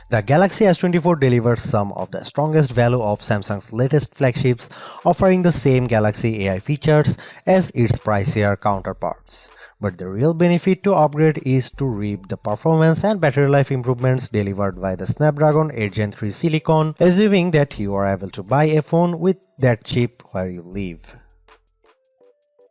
The Galaxy S24 delivers some of the strongest value of Samsung's latest flagships, offering the same Galaxy AI features as its pricier counterparts. But the real benefit to upgrade is to reap the performance and battery life improvements delivered by the Snapdragon 8 Gen 3 Silicon, assuming that you are able to buy a phone with that chip where you live.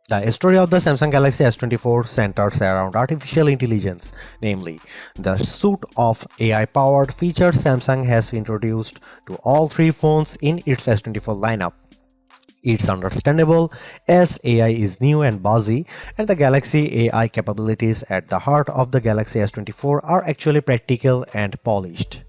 The story of the Samsung Galaxy S24 centers around artificial intelligence, namely, the suite of AI-powered features Samsung has introduced to all three phones in its S24 lineup. It's understandable as AI is new and buzzy, and the Galaxy AI capabilities at the heart of the Galaxy S24 are actually practical and polished.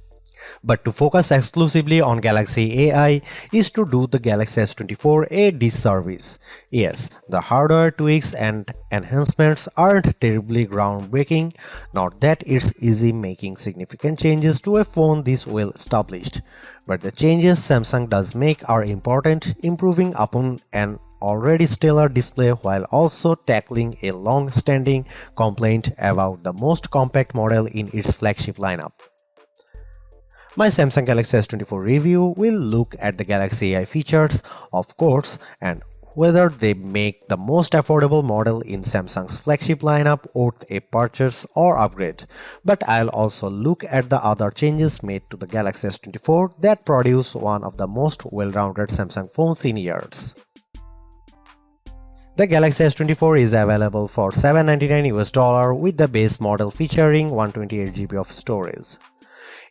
But to focus exclusively on Galaxy AI is to do the Galaxy S24 a disservice. Yes, the hardware tweaks and enhancements aren't terribly groundbreaking, not that it's easy making significant changes to a phone this well established. But the changes Samsung does make are important, improving upon an already stellar display while also tackling a long-standing complaint about the most compact model in its flagship lineup. My Samsung Galaxy S24 review will look at the Galaxy AI features, of course, and whether they make the most affordable model in Samsung's flagship lineup worth a purchase or upgrade. But I'll also look at the other changes made to the Galaxy S24 that produce one of the most well-rounded Samsung phones in years. The Galaxy S24 is available for $799 with the base model featuring 128GB of storage.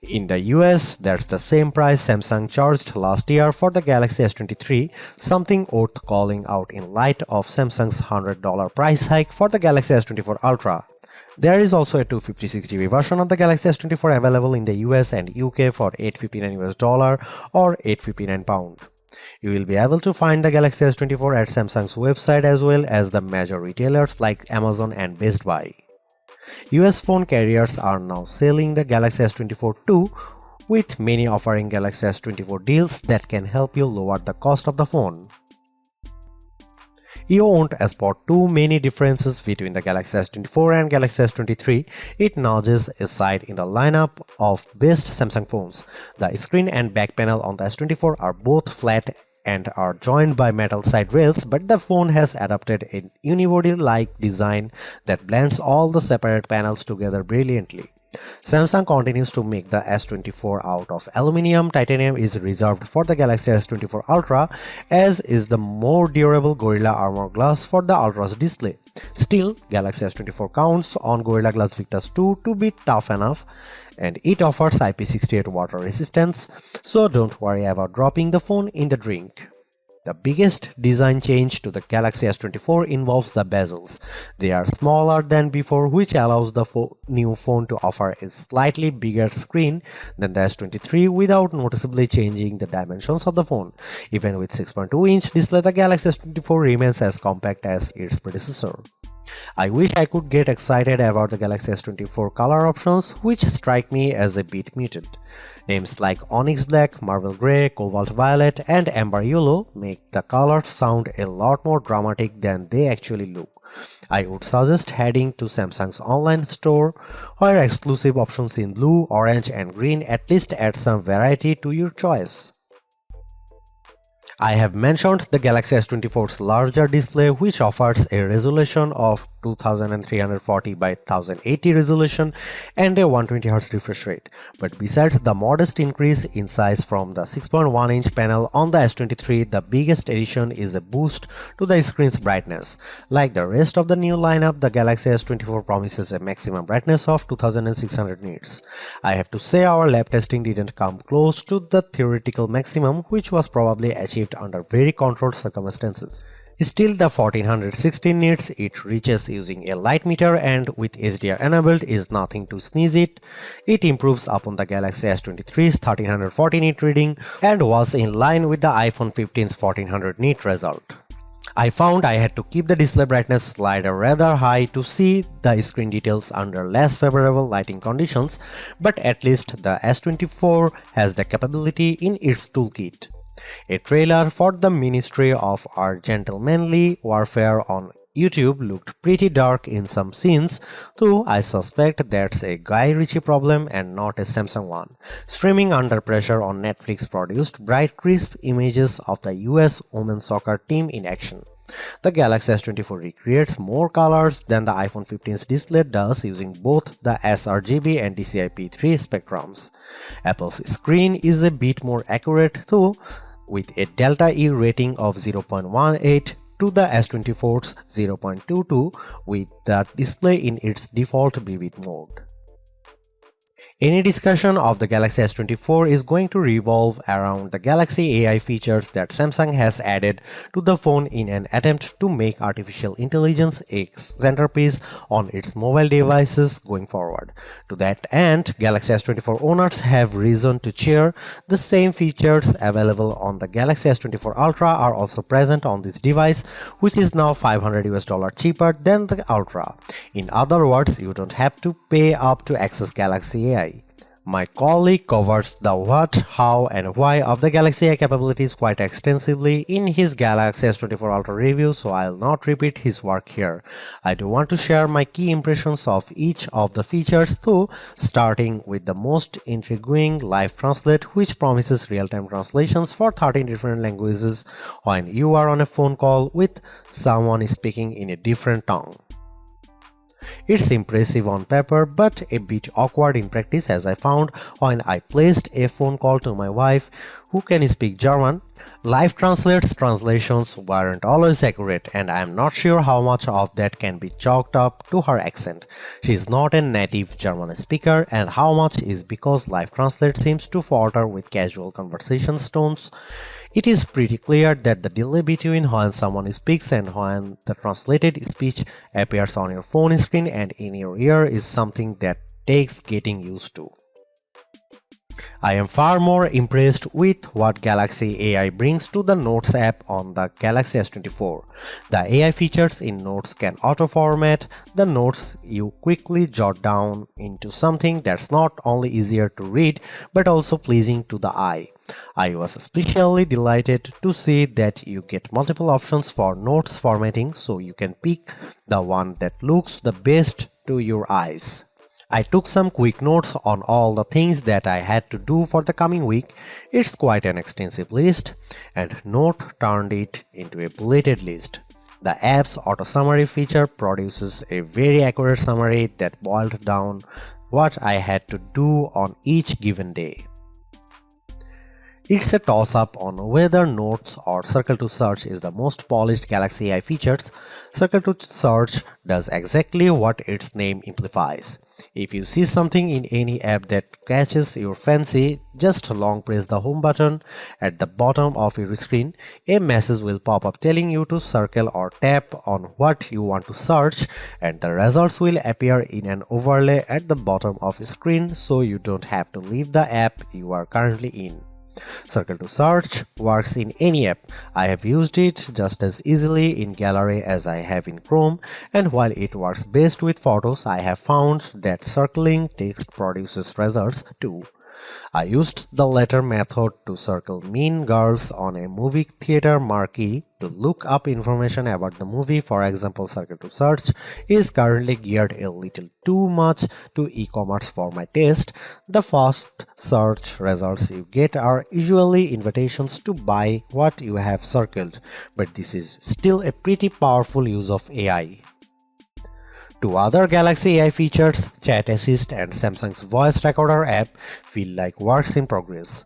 In the US, that's the same price Samsung charged last year for the Galaxy S23, something worth calling out in light of Samsung's $100 price hike for the Galaxy S24 Ultra. There is also a 256GB version of the Galaxy S24 available in the US and UK for $859 or £859. You will be able to find the Galaxy S24 at Samsung's website as well as the major retailers like Amazon and Best Buy. US phone carriers are now selling the Galaxy S24 too, with many offering Galaxy S24 deals that can help you lower the cost of the phone. You won't spot too many differences between the Galaxy S24 and Galaxy S23. It nudges aside in the lineup of best Samsung phones. The screen and back panel on the S24 are both flat and are joined by metal side rails, but the phone has adopted a unibody-like design that blends all the separate panels together brilliantly. Samsung continues to make the S24 out of aluminum. Titanium is reserved for the Galaxy S24 Ultra, as is the more durable Gorilla Armor Glass for the Ultra's display. Still, Galaxy S24 counts on Gorilla Glass Victus 2 to be tough enough, and it offers IP68 water resistance, so don't worry about dropping the phone in the drink. The biggest design change to the Galaxy S24 involves the bezels. They are smaller than before, which allows the new phone to offer a slightly bigger screen than the S23 without noticeably changing the dimensions of the phone. Even with 6.2-inch display, the Galaxy S24 remains as compact as its predecessor. I wish I could get excited about the Galaxy S24 color options, which strike me as a bit muted. Names like Onyx Black, Marble Grey, Cobalt Violet, and Amber Yellow make the colors sound a lot more dramatic than they actually look. I would suggest heading to Samsung's online store, where exclusive options in blue, orange, and green at least add some variety to your choice. I have mentioned the Galaxy S24's larger display, which offers a resolution of 2340 by 1080 resolution and a 120Hz refresh rate. But besides the modest increase in size from the 6.1-inch panel on the S23, the biggest addition is a boost to the screen's brightness. Like the rest of the new lineup, the Galaxy S24 promises a maximum brightness of 2600 nits. I have to say our lab testing didn't come close to the theoretical maximum, which was probably achieved under very controlled circumstances. Still, the 1416 nits it reaches using a light meter and with HDR enabled is nothing to sneeze at. It improves upon the Galaxy S23's 1340 nit reading and was in line with the iPhone 15's 1400 nit result. I found I had to keep the display brightness slider rather high to see the screen details under less favorable lighting conditions, but at least the S24 has the capability in its toolkit. A trailer for the Ministry of Our Gentlemanly Warfare on YouTube looked pretty dark in some scenes, though I suspect that's a Guy Ritchie problem and not a Samsung one. Streaming under pressure on Netflix produced bright, crisp images of the US women's soccer team in action. The Galaxy S24 recreates more colors than the iPhone 15's display does using both the sRGB and DCI-P3 spectrums. Apple's screen is a bit more accurate though, with a delta E rating of 0.18 to the S24's 0.22 with the display in its default vivid mode. Any discussion of the Galaxy S24 is going to revolve around the Galaxy AI features that Samsung has added to the phone in an attempt to make artificial intelligence a centerpiece on its mobile devices going forward. To that end, Galaxy S24 owners have reason to cheer. The same features available on the Galaxy S24 Ultra are also present on this device, which is now $500 cheaper than the Ultra. In other words, you don't have to pay up to access Galaxy AI. My colleague covers the what, how, and why of the Galaxy AI capabilities quite extensively in his Galaxy S24 Ultra review, so I'll not repeat his work here. I do want to share my key impressions of each of the features though, starting with the most intriguing Live Translate, which promises real-time translations for 13 different languages when you are on a phone call with someone speaking in a different tongue. It's impressive on paper, but a bit awkward in practice, as I found when I placed a phone call to my wife, who can speak German. Live Translate's translations weren't always accurate, and I am not sure how much of that can be chalked up to her accent. She is not a native German speaker, and how much is because Live Translate seems to falter with casual conversation tones. It is pretty clear that the delay between when someone speaks and when the translated speech appears on your phone screen and in your ear is something that takes getting used to. I am far more impressed with what Galaxy AI brings to the Notes app on the Galaxy S24. The AI features in Notes can auto-format the notes you quickly jot down into something that's not only easier to read but also pleasing to the eye. I was especially delighted to see that you get multiple options for notes formatting, so you can pick the one that looks the best to your eyes. I took some quick notes on all the things that I had to do for the coming week. It's quite an extensive list, and Note turned it into a bulleted list. The app's auto summary feature produces a very accurate summary that boiled down what I had to do on each given day. It's a toss-up on whether Notes or Circle to Search is the most polished Galaxy AI features. Circle to Search does exactly what its name implies. If you see something in any app that catches your fancy, just long press the home button at the bottom of your screen. A message will pop up telling you to circle or tap on what you want to search, and the results will appear in an overlay at the bottom of your screen, so you don't have to leave the app you are currently in. Circle to Search works in any app. I have used it just as easily in Gallery as I have in Chrome, and while it works best with photos, I have found that circling text produces results too. I used the latter method to circle Mean Girls on a movie theater marquee to look up information about the movie. For example, Circle to Search is currently geared a little too much to e-commerce for my taste. The first search results you get are usually invitations to buy what you have circled, but this is still a pretty powerful use of AI. Two other Galaxy AI features, Chat Assist and Samsung's Voice Recorder app, feel like works in progress.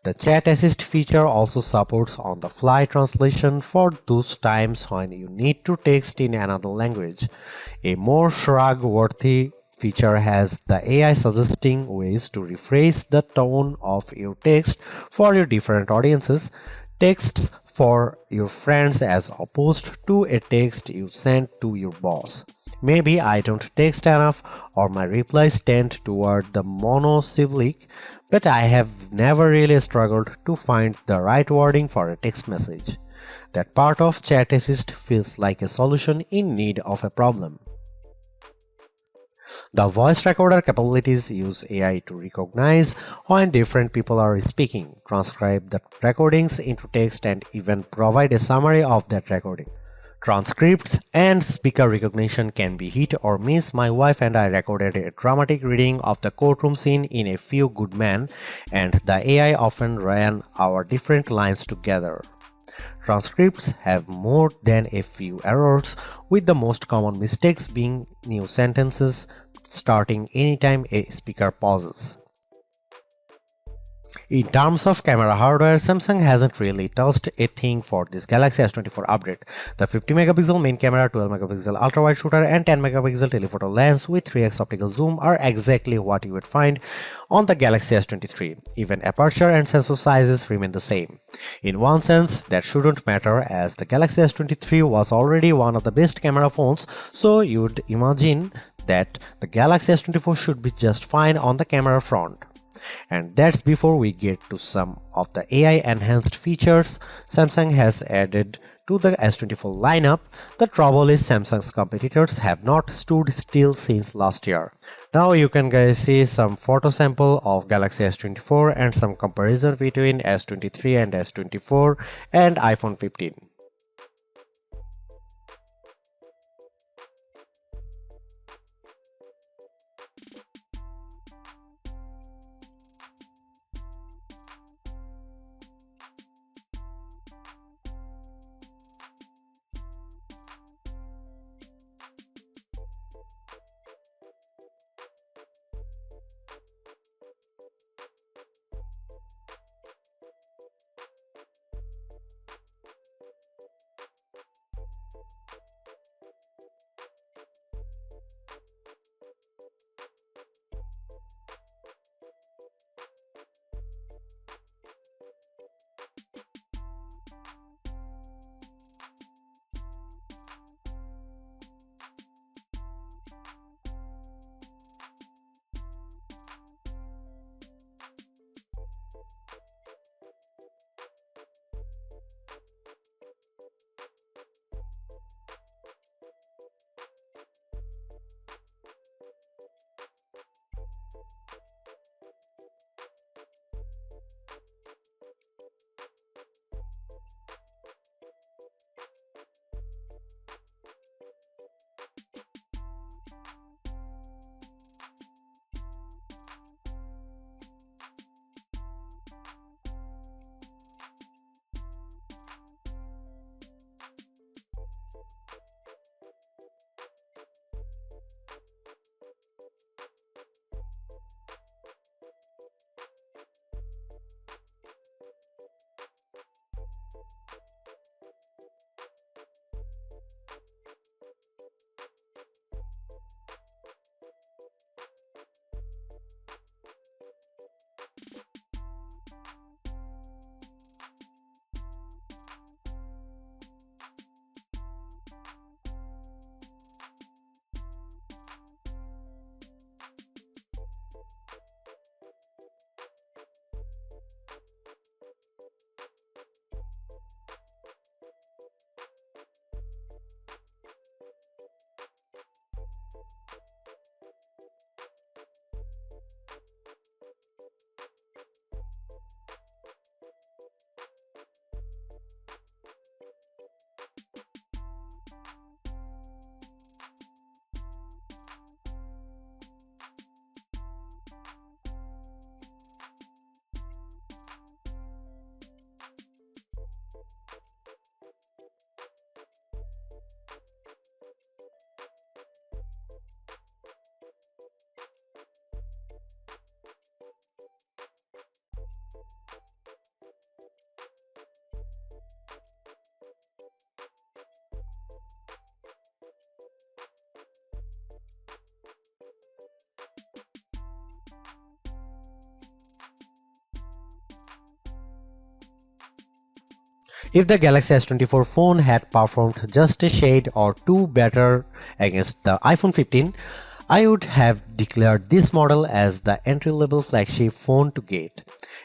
The Chat Assist feature also supports on-the-fly translation for those times when you need to text in another language. A more shrug-worthy feature has the AI suggesting ways to rephrase the tone of your text for your different audiences. Texts for your friends as opposed to a text you send to your boss. Maybe I don't text enough or my replies tend toward the monosyllabic, but I have never really struggled to find the right wording for a text message. That part of Chat Assist feels like a solution in need of a problem. The voice recorder capabilities use AI to recognize when different people are speaking, transcribe the recordings into text, and even provide a summary of that recording. Transcripts and speaker recognition can be hit or miss. My wife and I recorded a dramatic reading of the courtroom scene in A Few Good Men, and the AI often ran our different lines together. Transcripts have more than a few errors, with the most common mistakes being new sentences starting anytime a speaker pauses. In terms of camera hardware, Samsung hasn't really touched a thing for this Galaxy S24 update. The 50 megapixel main camera, 12 megapixel ultra-wide shooter and 10 megapixel telephoto lens with 3x optical zoom are exactly what you would find on the Galaxy S23. Even aperture and sensor sizes remain the same. In one sense, that shouldn't matter as the Galaxy S23 was already one of the best camera phones, so you'd imagine that the Galaxy S24 should be just fine on the camera front. And that's before we get to some of the AI enhanced features Samsung has added to the S24 lineup. The trouble is Samsung's competitors have not stood still since last year. Now you can guys see some photo sample of Galaxy S24 and some comparison between S23 and S24 and iPhone 15. If the Galaxy S24 phone had performed just a shade or two better against the iPhone 15, I would have declared this model as the entry-level flagship phone to get.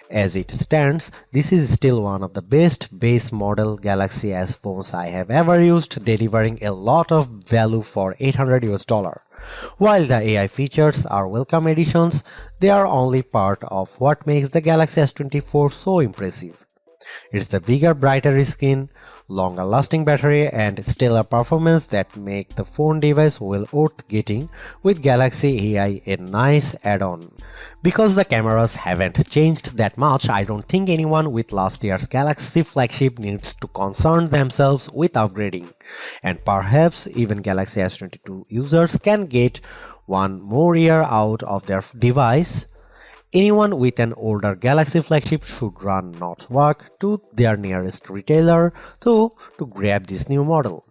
As it stands, this is still one of the best base model Galaxy S phones I have ever used, delivering a lot of value for $800. While the AI features are welcome additions, they are only part of what makes the Galaxy S24 so impressive. It's the bigger, brighter screen, longer lasting battery and stellar performance that make the phone device well worth getting, with Galaxy AI a nice add-on. Because the cameras haven't changed that much, I don't think anyone with last year's Galaxy flagship needs to concern themselves with upgrading. And perhaps even Galaxy S22 users can get one more year out of their device. Anyone with an older Galaxy flagship should run not walk to their nearest retailer to grab this new model.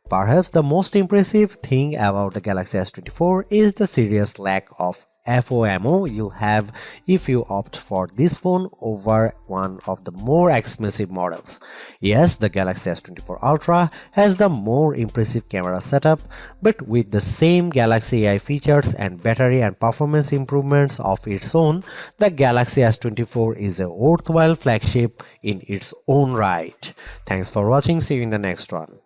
Perhaps the most impressive thing about the Galaxy S24 is the serious lack of FOMO you'll have if you opt for this phone over one of the more expensive models. Yes, the Galaxy S24 Ultra has the more impressive camera setup, but with the same Galaxy AI features and battery and performance improvements of its own, the Galaxy S24 is a worthwhile flagship in its own right. Thanks for watching, see you in the next one.